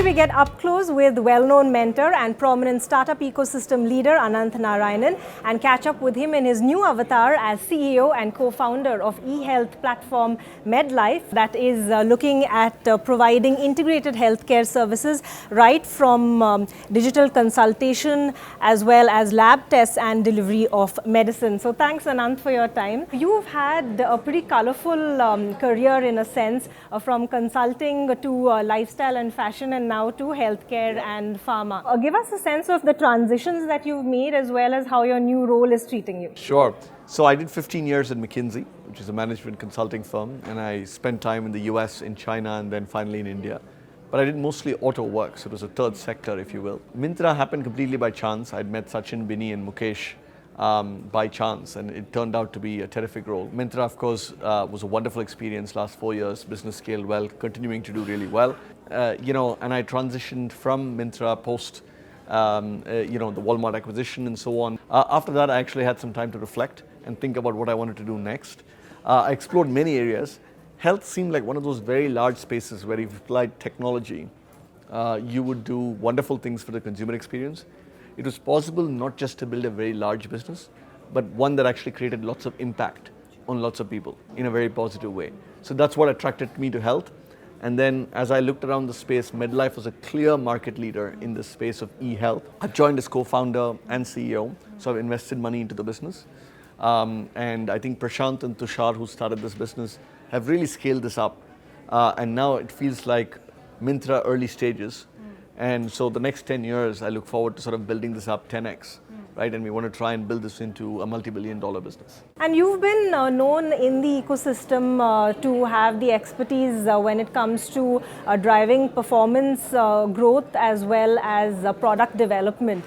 we get up close with well-known mentor and prominent startup ecosystem leader Ananth Narayanan and catch up with him in his new avatar as CEO and co-founder of e-health platform Medlife that is looking at providing integrated healthcare services right from digital consultation as well as lab tests and delivery of medicine. So thanks Ananth for your time. You've had a pretty colorful career in a sense from consulting to lifestyle and fashion and now to healthcare and pharma. Give us a sense of the transitions that you've made as well as how your new role is treating you. Sure. So I did 15 years at McKinsey, which is a management consulting firm, and I spent time in the US, in China, and then finally in India. But I did mostly auto work, so it was a third sector, if you will. Myntra happened completely by chance. I'd met Sachin, Binny, and Mukesh by chance, and it turned out to be a terrific role. Myntra, of course, was a wonderful experience. Last 4 years, business scaled well, continuing to do really well. And I transitioned from Myntra post, the Walmart acquisition and so on. After that, I actually had some time to reflect and think about what I wanted to do next. I explored many areas. Health seemed like one of those very large spaces where if you applied technology, you would do wonderful things for the consumer experience. It was possible not just to build a very large business, but one that actually created lots of impact on lots of people in a very positive way. So that's what attracted me to health. And then as I looked around the space, Medlife was a clear market leader in the space of e-health. I joined as co-founder and CEO, so I've invested money into the business. And I think Prashant and Tushar, who started this business, have really scaled this up. And now it feels like Myntra early stages. And so the next 10 years, I look forward to sort of building this up 10x. Right, and we want to try and build this into a multi-billion-dollar business. And you've been known in the ecosystem to have the expertise when it comes to driving performance growth as well as product development.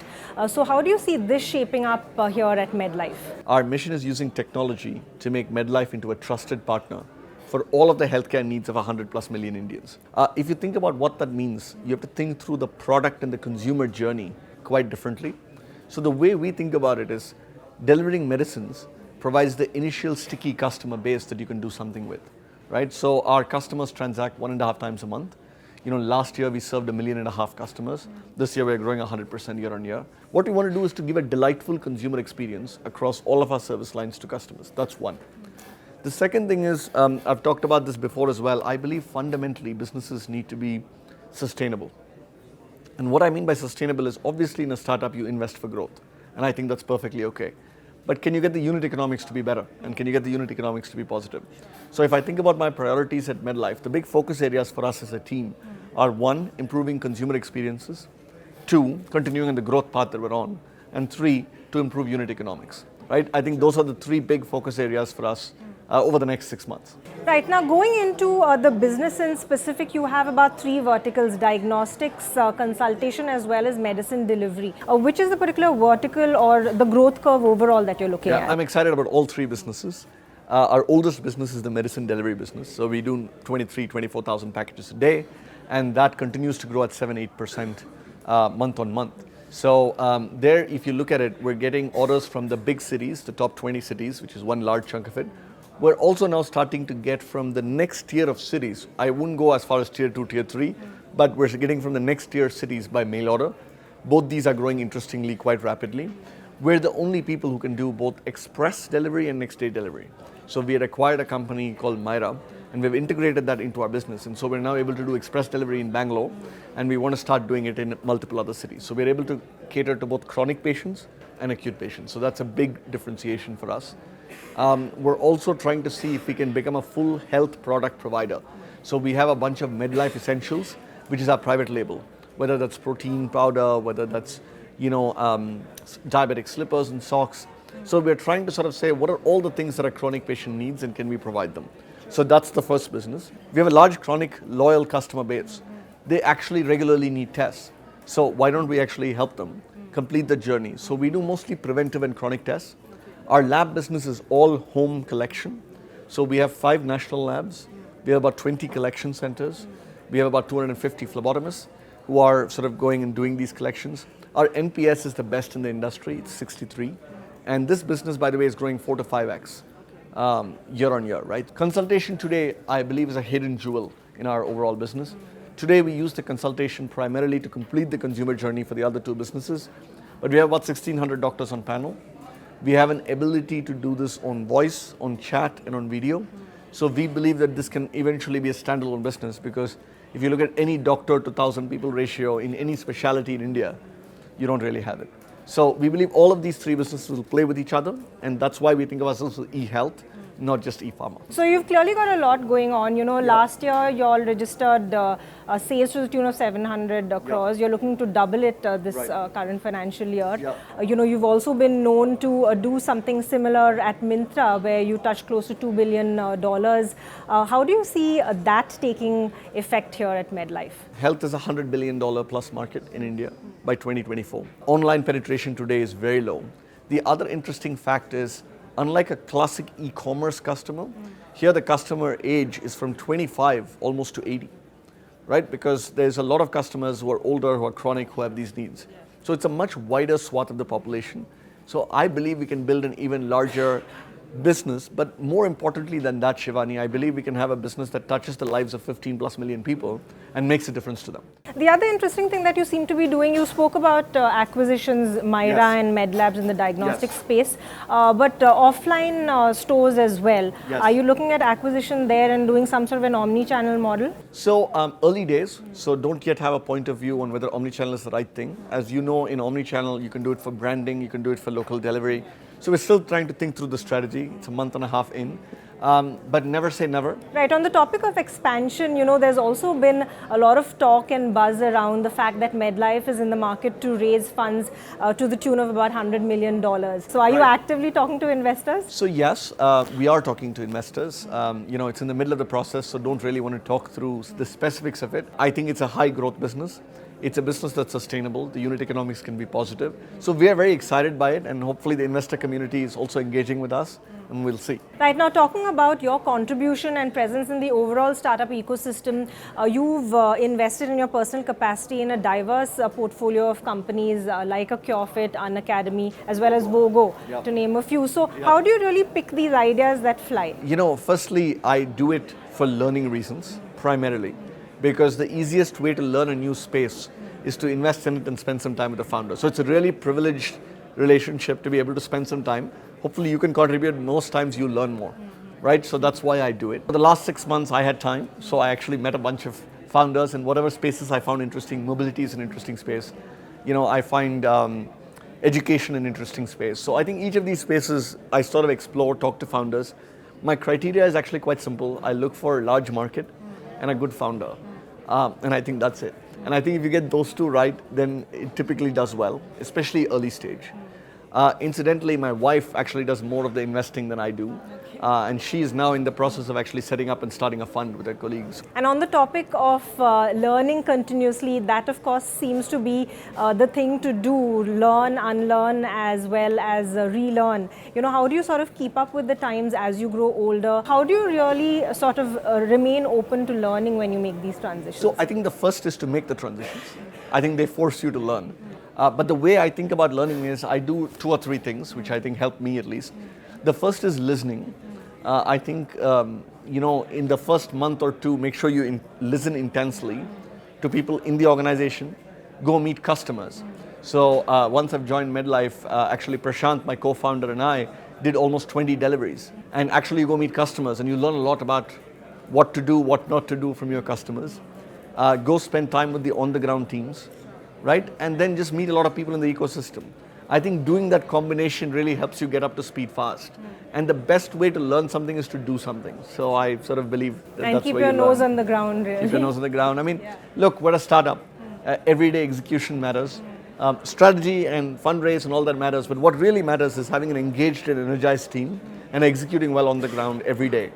So how do you see this shaping up here at Medlife? Our mission is using technology to make Medlife into a trusted partner for all of the healthcare needs of 100+ million Indians. If you think about what that means, you have to think through the product and the consumer journey quite differently. So the way we think about it is delivering medicines provides the initial sticky customer base that you can do something with, right? So our customers transact 1.5 times a month. Last year we served 1.5 million customers. This year we're growing 100% year on year. What we want to do is to give a delightful consumer experience across all of our service lines to customers. That's one. The second thing is, I've talked about this before as well, I believe fundamentally businesses need to be sustainable. And what I mean by sustainable is obviously in a startup you invest for growth. And I think that's perfectly okay. But can you get the unit economics to be better? And can you get the unit economics to be positive? So if I think about my priorities at Medlife, the big focus areas for us as a team are 1, improving consumer experiences, 2, continuing on the growth path that we're on, and 3, to improve unit economics. Right? I think those are the 3 big focus areas for us over the next 6 months. Right, now going into the business in specific, you have about 3 verticals: diagnostics, consultation as well as medicine delivery. Which is the particular vertical or the growth curve overall that you're looking at? I'm excited about all 3 businesses. Our oldest business is the medicine delivery business. So we do 24,000 packages a day, and that continues to grow at 7-8% month on month. So there, if you look at it, we're getting orders from the big cities, the top 20 cities, which is one large chunk of it. We're also now starting to get from the next tier of cities. I wouldn't go as far as tier 2, tier 3, but we're getting from the next tier cities by mail order. Both these are growing interestingly quite rapidly. We're the only people who can do both express delivery and next day delivery. So we had acquired a company called Myntra, and we've integrated that into our business. And so we're now able to do express delivery in Bangalore, and we want to start doing it in multiple other cities. So we're able to cater to both chronic patients and acute patients. So that's a big differentiation for us. We're also trying to see if we can become a full health product provider. So we have a bunch of Medlife Essentials, which is our private label, whether that's protein powder, whether that's diabetic slippers and socks. So we're trying to sort of say, what are all the things that a chronic patient needs and can we provide them? So that's the first business. We have a large chronic loyal customer base. They actually regularly need tests. So why don't we actually help them complete the journey? So we do mostly preventive and chronic tests. Our lab business is all home collection. So we have 5 national labs. We have about 20 collection centers. We have about 250 phlebotomists who are sort of going and doing these collections. Our NPS is the best in the industry. It's 63. And this business, by the way, is growing 4 to 5x year on year, right? Consultation today, I believe, is a hidden jewel in our overall business. Today we use the consultation primarily to complete the consumer journey for the other two businesses. But we have about 1,600 doctors on panel. We have an ability to do this on voice, on chat, and on video. So we believe that this can eventually be a standalone business, because if you look at any doctor to 1,000 people ratio in any specialty in India, you don't really have it. So we believe all of these three businesses will play with each other, and that's why we think of ourselves as e-health, not just e-pharma. So you've clearly got a lot going on. Last year you all registered sales to the tune of 700 crores. You're looking to double it this current financial year. You've also been known to do something similar at Myntra, where you touched close to $2 billion. How do you see that taking effect here at Medlife? Health is a $100 billion plus market in India by 2024. Online penetration today is very low. The other interesting fact is, unlike a classic e-commerce customer, here the customer age is from 25 almost to 80, right? Because there's a lot of customers who are older, who are chronic, who have these needs. So it's a much wider swath of the population. So I believe we can build an even larger business, but more importantly than that, Shivani, I believe we can have a business that touches the lives of 15 plus million people and makes a difference to them. The other interesting thing that you seem to be doing, you spoke about acquisitions, Myntra and Medlifes in the diagnostic space, but offline stores as well. Are you looking at acquisition there and doing some sort of an omnichannel model? So early days, so don't yet have a point of view on whether omnichannel is the right thing. As you know, in omnichannel, you can do it for branding, you can do it for local delivery. So we're still trying to think through the strategy. It's a month and a half in, but never say never. Right. On the topic of expansion, there's also been a lot of talk and buzz around the fact that Medlife is in the market to raise funds to the tune of about $100 million. So are you actively talking to investors? So yes, we are talking to investors. It's in the middle of the process, so don't really want to talk through the specifics of it. I think it's a high growth business. It's a business that's sustainable. The unit economics can be positive. So we are very excited by it, and hopefully the investor community is also engaging with us, and we'll see. Right, now talking about your contribution and presence in the overall startup ecosystem, you've invested in your personal capacity in a diverse portfolio of companies like a CureFit, Unacademy, as well as Vogo, to name a few. So how do you really pick these ideas that fly? Firstly, I do it for learning reasons, primarily. Because the easiest way to learn a new space is to invest in it and spend some time with the founder. So it's a really privileged relationship to be able to spend some time. Hopefully you can contribute. Most times you learn more, right? So that's why I do it. For the last 6 months I had time, so I actually met a bunch of founders in whatever spaces I found interesting. Mobility is an interesting space. I find education an interesting space. So I think each of these spaces I sort of explore, talk to founders. My criteria is actually quite simple. I look for a large market and a good founder. And I think that's it. And I think if you get those two right, then it typically does well, especially early stage. Incidentally, my wife actually does more of the investing than I do. And she is now in the process of actually setting up and starting a fund with her colleagues. And on the topic of learning continuously, that of course seems to be the thing to do, learn, unlearn, as well as relearn. How do you sort of keep up with the times as you grow older? How do you really sort of remain open to learning when you make these transitions? So I think the first is to make the transitions. I think they force you to learn. But the way I think about learning is I do 2 or 3 things, which I think help me at least. The first is listening. I think, in the first month or 2, make sure you listen intensely to people in the organization. Go meet customers. So once I've joined Medlife, actually Prashant, my co-founder, and I did almost 20 deliveries. And actually you go meet customers and you learn a lot about what to do, what not to do from your customers. Go spend time with the on-the-ground teams, right? And then just meet a lot of people in the ecosystem. I think doing that combination really helps you get up to speed fast. And the best way to learn something is to do something. So I sort of believe that and that's keep where your you nose learn. on the ground, really. Keep your nose on the ground. I mean, look, we're a startup. Everyday execution matters. Strategy and fundraise and all that matters. But what really matters is having an engaged and energized team and executing well on the ground every day.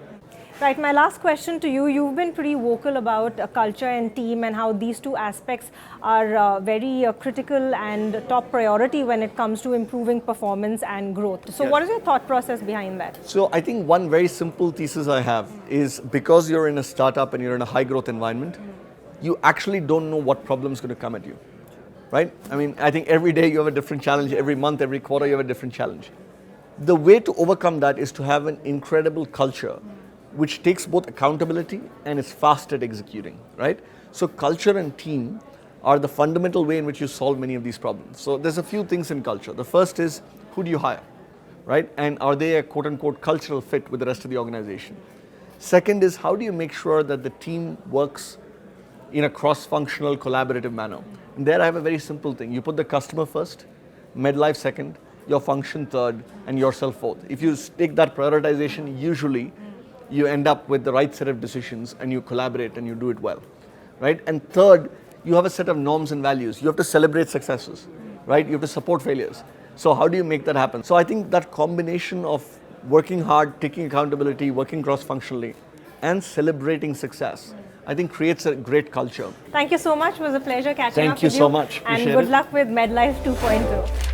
Right, my last question to you, you've been pretty vocal about culture and team and how these two aspects are very critical and top priority when it comes to improving performance and growth. So what is your thought process behind that? So I think one very simple thesis I have is because you're in a startup and you're in a high growth environment, you actually don't know what problem is going to come at you, right? I mean, I think every day you have a different challenge, every month, every quarter you have a different challenge. The way to overcome that is to have an incredible culture which takes both accountability and is fast at executing, right? So culture and team are the fundamental way in which you solve many of these problems. So there's a few things in culture. The first is, who do you hire, right? And are they a quote unquote cultural fit with the rest of the organization? Second is, how do you make sure that the team works in a cross-functional, collaborative manner? And there I have a very simple thing. You put the customer first, Medlife second, your function third, and yourself fourth. If you take that prioritization, usually you end up with the right set of decisions and you collaborate and you do it well, right? And third, you have a set of norms and values. You have to celebrate successes, right? You have to support failures. So how do you make that happen? So I think that combination of working hard, taking accountability, working cross-functionally, and celebrating success, I think creates a great culture. Thank you so much. It was a pleasure catching up with you. Thank you so much. And good luck with Medlife 2.0.